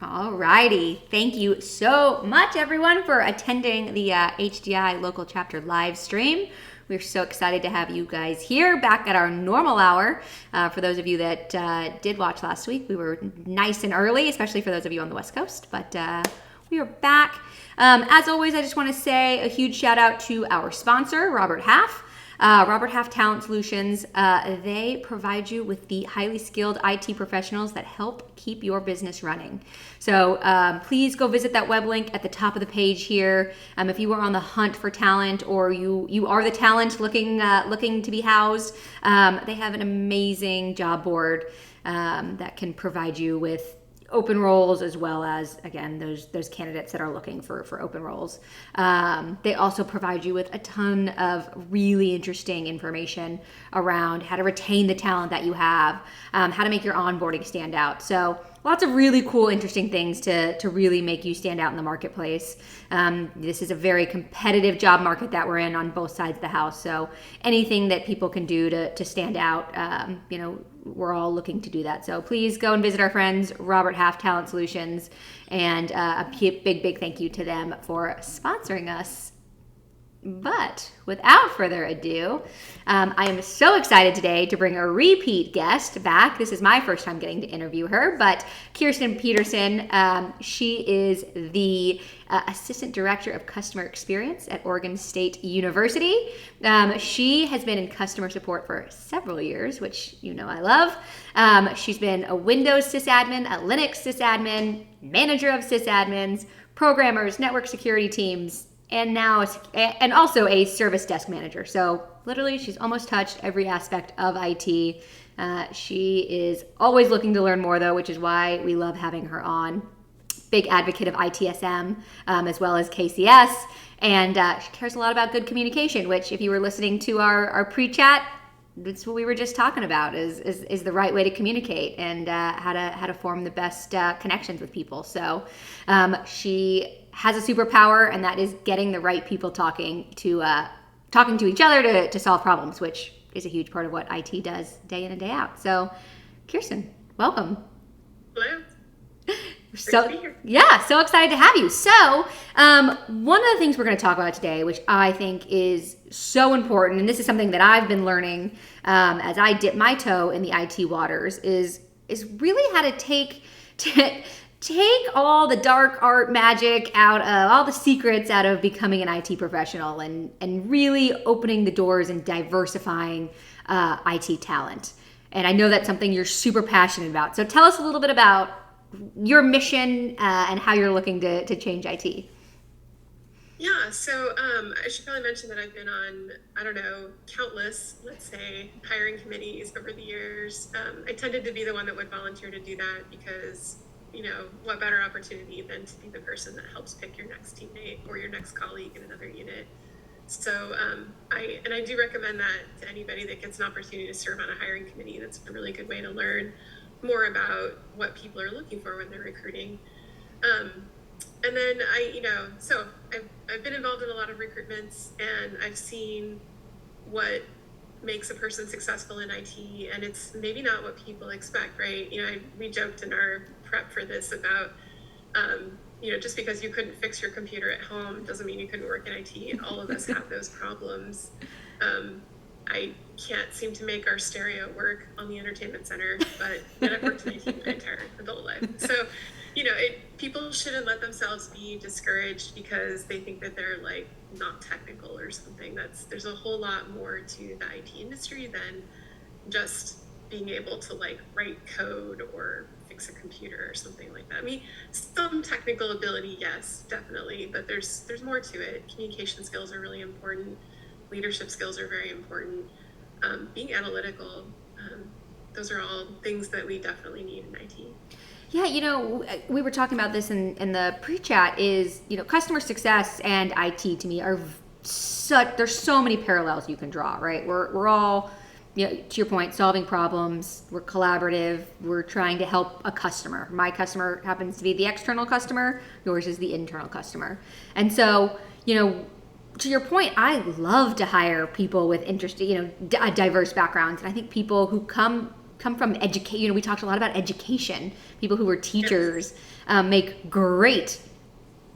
All righty. Thank you so much, everyone, for attending the HDI local chapter live stream. We're so excited to have you guys here back at our normal hour. For those of you that did watch last week, we were nice and early, especially for those of you on the West Coast, but we are back. As always, I just want to say a huge shout out to our sponsor, Robert Half. Robert Half Talent Solutions, they provide you with the highly skilled IT professionals that help keep your business running. So please go visit that web link at the top of the page here. If you are on the hunt for talent, or you are the talent looking to be housed, they have an amazing job board that can provide you with open roles, as well as, again, those candidates that are looking for open roles. They also provide you with a ton of really interesting information around how to retain the talent that you have, how to make your onboarding stand out. So lots of really cool, interesting things to really make you stand out in the marketplace. This is a very competitive job market that we're in on both sides of the house. So anything that people can do to stand out, we're all looking to do that. So please go and visit our friends, Robert Half Talent Solutions, and a big thank you to them for sponsoring us. But without further ado, I am so excited today to bring a repeat guest back. This is my first time getting to interview her, but Kirsten Petersen, she is the Assistant Director of Customer Experience at Oregon State University. She has been in customer support for several years, which I love. She's been a Windows sysadmin, a Linux sysadmin, manager of sysadmins, programmers, network security teams, and also a service desk manager. So literally, she's almost touched every aspect of IT. She is always looking to learn more, though, which is why we love having her on. Big advocate of ITSM, as well as KCS, and she cares a lot about good communication, which, if you were listening to our pre-chat, that's what we were just talking about, is the right way to communicate, and how to form the best connections with people. So she has a superpower, and that is getting the right people talking to each other to solve problems, which is a huge part of what IT does day in and day out. So, Kirsten, welcome. Hello. So excited to have you. So one of the things we're going to talk about today, which I think is so important, and this is something that I've been learning as I dip my toe in the IT waters, is really how to take all the dark art magic out of, all the secrets out of becoming an IT professional, and really opening the doors and diversifying IT talent. And I know that's something you're super passionate about. So tell us a little bit about your mission and how you're looking to change IT. Yeah, so I should probably mention that I've been on, countless, let's say, hiring committees over the years. I tended to be the one that would volunteer to do that because, what better opportunity than to be the person that helps pick your next teammate or your next colleague in another unit. So I do recommend that to anybody that gets an opportunity to serve on a hiring committee. That's a really good way to learn more about what people are looking for when they're recruiting. And then I've been involved in a lot of recruitments, and I've seen what makes a person successful in IT, and it's maybe not what people expect, right? We joked in our prep for this about, just because you couldn't fix your computer at home doesn't mean you couldn't work in IT. All of us have those problems. I can't seem to make our stereo work on the entertainment center, but I've worked in IT my entire adult life. So, people shouldn't let themselves be discouraged because they think that they're not technical or something. There's a whole lot more to the IT industry than just being able to write code or fix a computer or something like that. I mean, some technical ability, yes, definitely, but there's more to it. Communication skills are really important. Leadership skills are very important. Being analytical, those are all things that we definitely need in IT. Yeah, we were talking about this in the pre-chat, is, customer success and IT to me are there's so many parallels you can draw, right? We're all, to your point, solving problems. We're collaborative. We're trying to help a customer. My customer happens to be the external customer. Yours is the internal customer. And so, to your point, I love to hire people with interesting, diverse backgrounds. And I think people who come come from education. You know, we talked a lot about education. People who were teachers Yes. make great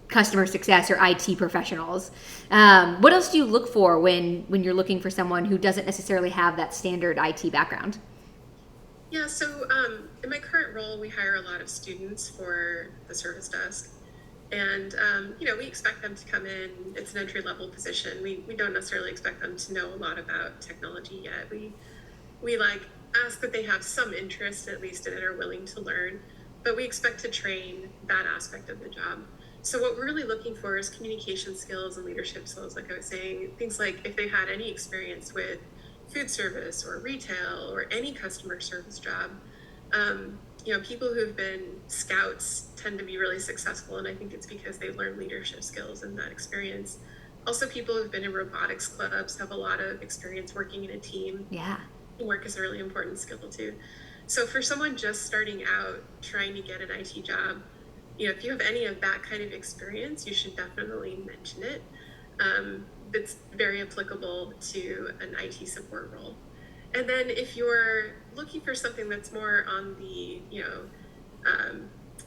customer success or IT professionals. What else do you look for when you're looking for someone who doesn't necessarily have that standard IT background? Yeah, so in my current role, we hire a lot of students for the service desk. And, we expect them to come in. It's an entry level position. We don't necessarily expect them to know a lot about technology yet. We like ask that they have some interest at least in it, or willing to learn, but we expect to train that aspect of the job. So what we're really looking for is communication skills and leadership skills, like I was saying, things like if they had any experience with food service or retail or any customer service job. People who've been scouts tend to be really successful, and I think it's because they've learned leadership skills in that experience. Also, people who've been in robotics clubs have a lot of experience working in a team. Yeah. Teamwork is a really important skill too. So for someone just starting out trying to get an IT job, if you have any of that kind of experience, you should definitely mention it. It's very applicable to an IT support role. And then if you're looking for something that's more on the,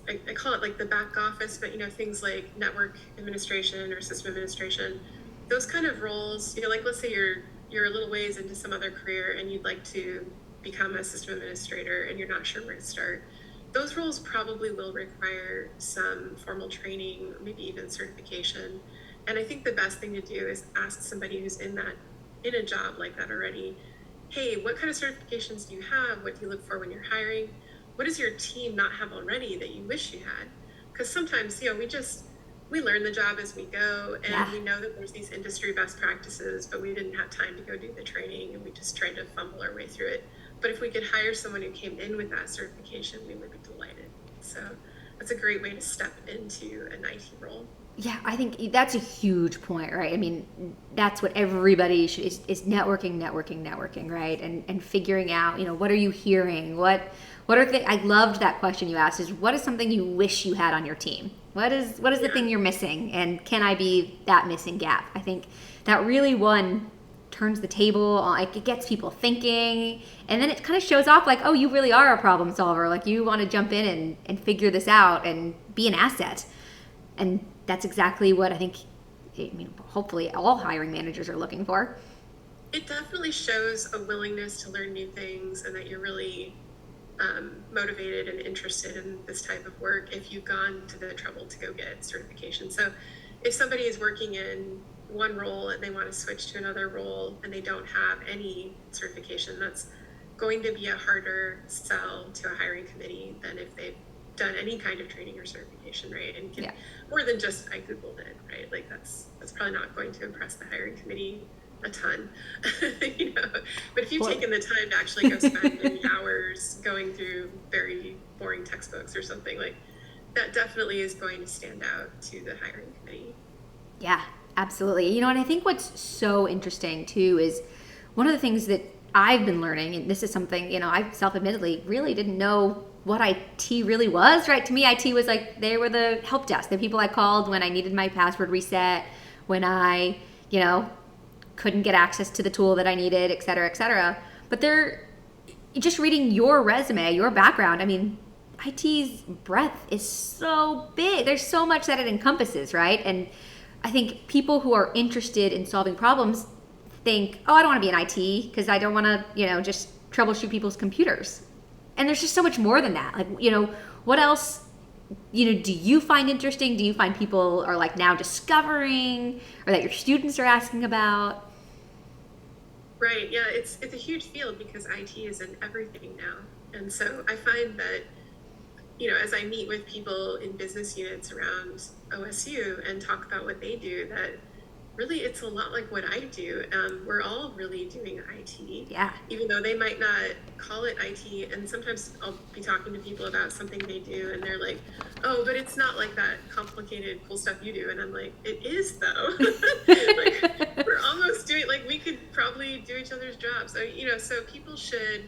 I call it like the back office, but things like network administration or system administration, those kind of roles, like let's say you're a little ways into some other career and you'd like to become a system administrator and you're not sure where to start. Those roles probably will require some formal training, maybe even certification. And I think the best thing to do is ask somebody who's in a job like that already, hey, what kind of certifications do you have? What do you look for when you're hiring? What does your team not have already that you wish you had? Because sometimes, we learn the job as we go, and we know that there's these industry best practices, but we didn't have time to go do the training, and we just tried to fumble our way through it. But if we could hire someone who came in with that certification, we would be delighted. So that's a great way to step into an IT role. Yeah, I think that's a huge point, right? I mean, that's what everybody should is networking, right? And figuring out, what are you hearing? What are I loved that question you asked, is what is something you wish you had on your team? What is the thing you're missing, and can I be that missing gap? I think that really turns the table, like it gets people thinking, and then it kind of shows off like, oh, you really are a problem solver. Like you want to jump in and figure this out and be an asset. And that's exactly what I think, hopefully all hiring managers are looking for. It definitely shows a willingness to learn new things, and that you're really motivated and interested in this type of work if you've gone to the trouble to go get certification. So if somebody is working in one role and they want to switch to another role and they don't have any certification, that's going to be a harder sell to a hiring committee than if they've done any kind of training or certification, right? And more than just I Googled it, right? Like that's probably not going to impress the hiring committee a ton, But if you've taken the time to actually go spend many hours going through very boring textbooks or something, like that definitely is going to stand out to the hiring committee. Yeah, absolutely. And I think what's so interesting too is one of the things that I've been learning, and this is something, I self-admittedly really didn't know what IT really was, right? To me, IT was like, they were the help desk, the people I called when I needed my password reset, when I, couldn't get access to the tool that I needed, et cetera, et cetera. But just reading your resume, your background, I mean, IT's breadth is so big. There's so much that it encompasses, right? And I think people who are interested in solving problems think, oh, I don't want to be in IT because I don't want to, just troubleshoot people's computers. And there's just so much more than that. Like, what else, do you find interesting? Do you find people are like now discovering, or that your students are asking about? Right. Yeah, it's a huge field because IT is in everything now. And so I find that, as I meet with people in business units around OSU and talk about what they do, that really it's a lot like what I do. We're all really doing IT. Yeah. Even though they might not call it IT. And sometimes I'll be talking to people about something they do and they're like, oh, but it's not like that complicated, cool stuff you do. And I'm like, it is though. Like we're almost doing, like we could probably do each other's jobs. So, so people should,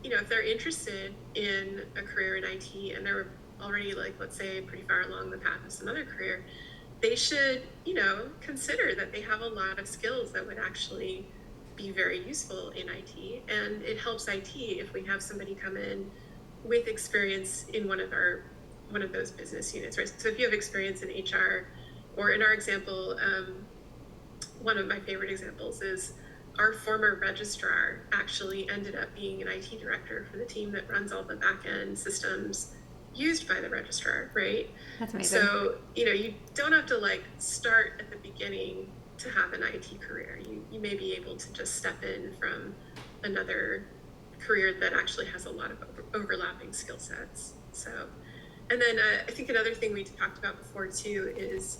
if they're interested in a career in IT and they're already like, let's say pretty far along the path of some other career, they should, consider that they have a lot of skills that would actually be very useful in IT, and it helps IT if we have somebody come in with experience in one of those business units, right? So if you have experience in HR, or in our example, one of my favorite examples is our former registrar actually ended up being an IT director for the team that runs all the back-end systems used by the registrar, right? That's amazing. So, you don't have to like start at the beginning to have an IT career. You may be able to just step in from another career that actually has a lot of overlapping skill sets. So, and then I think another thing we talked about before too is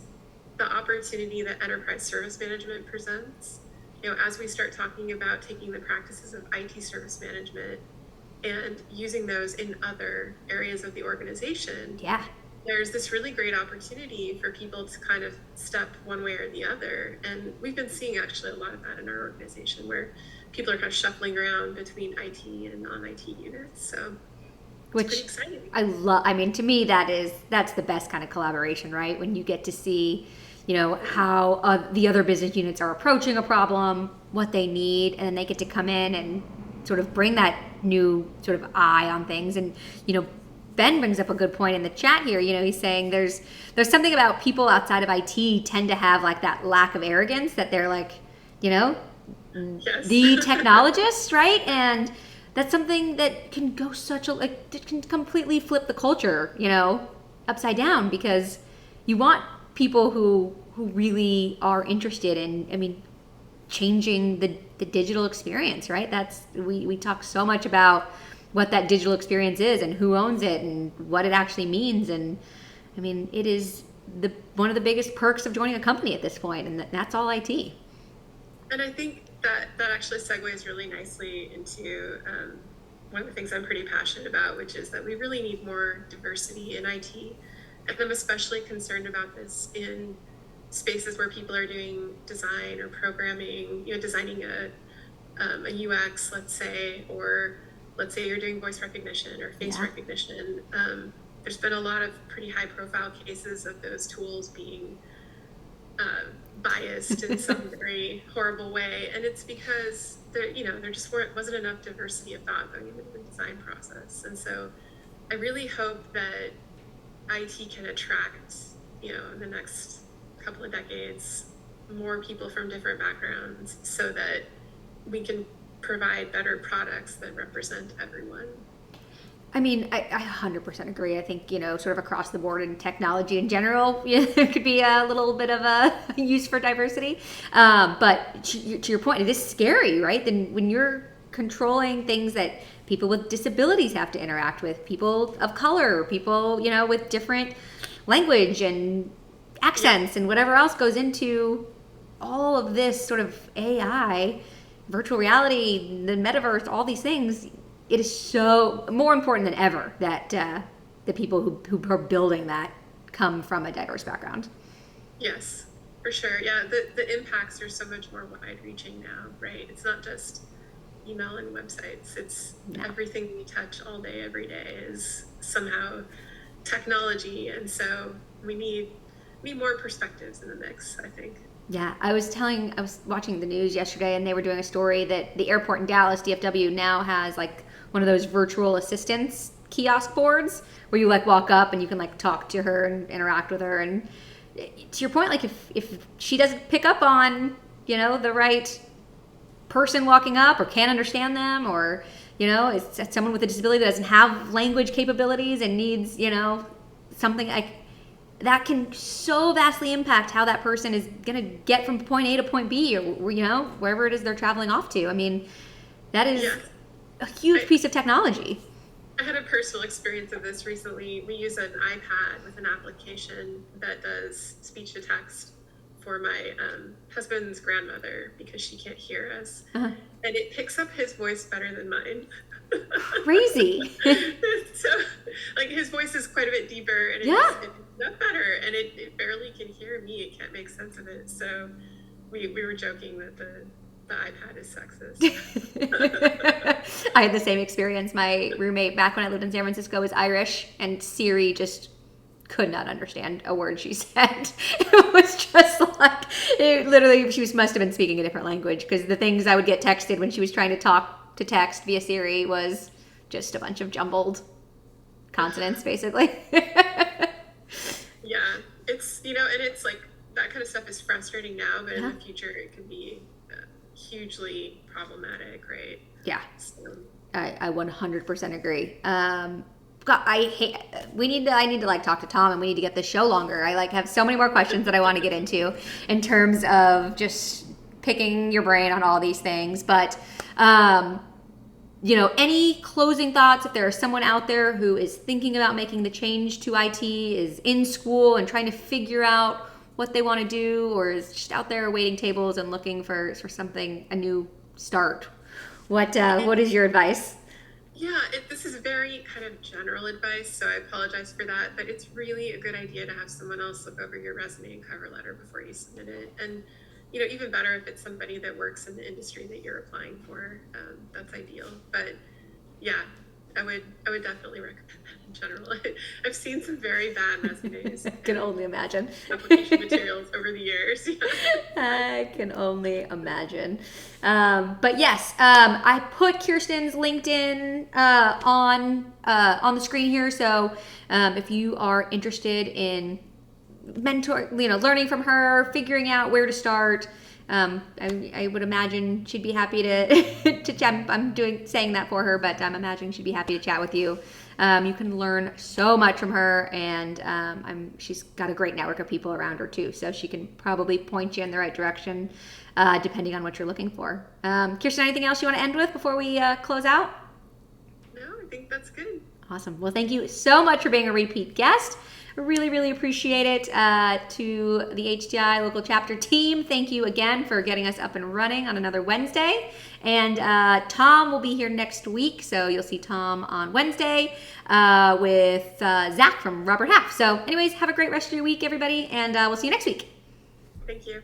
the opportunity that enterprise service management presents. As we start talking about taking the practices of IT service management and using those in other areas of the organization, there's this really great opportunity for people to kind of step one way or the other. And we've been seeing actually a lot of that in our organization, where people are kind of shuffling around between IT and non-IT units. So it's pretty exciting. I love, to me, that's the best kind of collaboration, right? When you get to see, how the other business units are approaching a problem, what they need, and then they get to come in and sort of bring that new sort of eye on things. And, Ben brings up a good point in the chat here. He's saying there's something about people outside of IT tend to have like that lack of arrogance, that they're like, yes. the technologists, right? And that's something that can go it can completely flip the culture, upside down, because you want people who really are interested in, changing the digital experience, right? We talk so much about what that digital experience is and who owns it and what it actually means. And it is one of the biggest perks of joining a company at this point, and that's all IT. And I think that actually segues really nicely into one of the things I'm pretty passionate about, which is that we really need more diversity in IT. And I'm especially concerned about this in spaces where people are doing design or programming, designing a UX, let's say, or let's say you're doing voice recognition or face recognition. There's been a lot of pretty high profile cases of those tools being biased in some very horrible way. And it's because there just wasn't enough diversity of thought going into the design process. And so I really hope that IT can attract, in the next couple of decades, more people from different backgrounds, so that we can provide better products that represent everyone. I 100% agree. I think, sort of across the board in technology in general, there could be a little bit of a use for diversity. But to your point, it is scary, right? Then when you're controlling things that people with disabilities have to interact with, people of color, people, with different language and accents and whatever else goes into all of this sort of AI, virtual reality, the metaverse, all these things, it is so more important than ever that the people who are building that come from a diverse background. Yes, for sure. Yeah, the impacts are so much more wide-reaching now, right? It's not just email and websites. It's everything we touch all day, every day is somehow technology. And so we need more perspectives in the mix, I think. Yeah, I was watching the news yesterday, and they were doing a story that the airport in Dallas, DFW, now has like one of those virtual assistants kiosk boards where you like walk up and you can like talk to her and interact with her. And to your point, like if she doesn't pick up on, the right person walking up, or can't understand them, or, it's someone with a disability that doesn't have language capabilities and needs, something like that, can so vastly impact how that person is going to get from point A to point B, or, wherever it is they're traveling off to. That is a huge piece of technology. I had a personal experience of this recently. We use an iPad with an application that does speech to text for my husband's grandmother, because she can't hear us. And it picks up his voice better than mine. Crazy. So, like, his voice is quite a bit deeper, and it's not better, and it barely can hear me. It can't make sense of it. So we were joking that the iPad is sexist. I had the same experience. My roommate back when I lived in San Francisco was Irish, and Siri just could not understand a word she said. It was just like, it literally, she must have been speaking a different language, because the things I would get texted when she was trying to talk to text via Siri was just a bunch of jumbled consonants, basically. Yeah, it's, and it's like, that kind of stuff is frustrating now, but in the future it could be hugely problematic, right? Yeah. So. I 100% agree. God, I need to like talk to Tom, and we need to get this show longer. I like have so many more questions that I want to get into in terms of just picking your brain on all these things. But, any closing thoughts, if there is someone out there who is thinking about making the change to IT, is in school and trying to figure out what they want to do, or is just out there waiting tables and looking for something, a new start. What is your advice? Yeah, this is very kind of general advice, so I apologize for that, but it's really a good idea to have someone else look over your resume and cover letter before you submit it. And, even better if it's somebody that works in the industry that you're applying for. That's ideal. But yeah, I would definitely recommend that in general. I've seen some very bad resumes. I can only imagine. Application materials over the years. I can only imagine. But yes, I put Kirsten's LinkedIn on the screen here. So if you are interested in learning from her, figuring out where to start, I would imagine she'd be happy to chat. I'm saying that for her, but I'm imagining she'd be happy to chat with you. You can learn so much from her, and she's got a great network of people around her too, so she can probably point you in the right direction, depending on what you're looking for. Kirsten, anything else you want to end with before we close out? No, I think that's good. Awesome. Well, thank you so much for being a repeat guest. I really, really appreciate it. To the HDI local chapter team, thank you again for getting us up and running on another Wednesday. And Tom will be here next week, so you'll see Tom on Wednesday with Zach from Robert Half. So anyways, have a great rest of your week, everybody, and we'll see you next week. Thank you.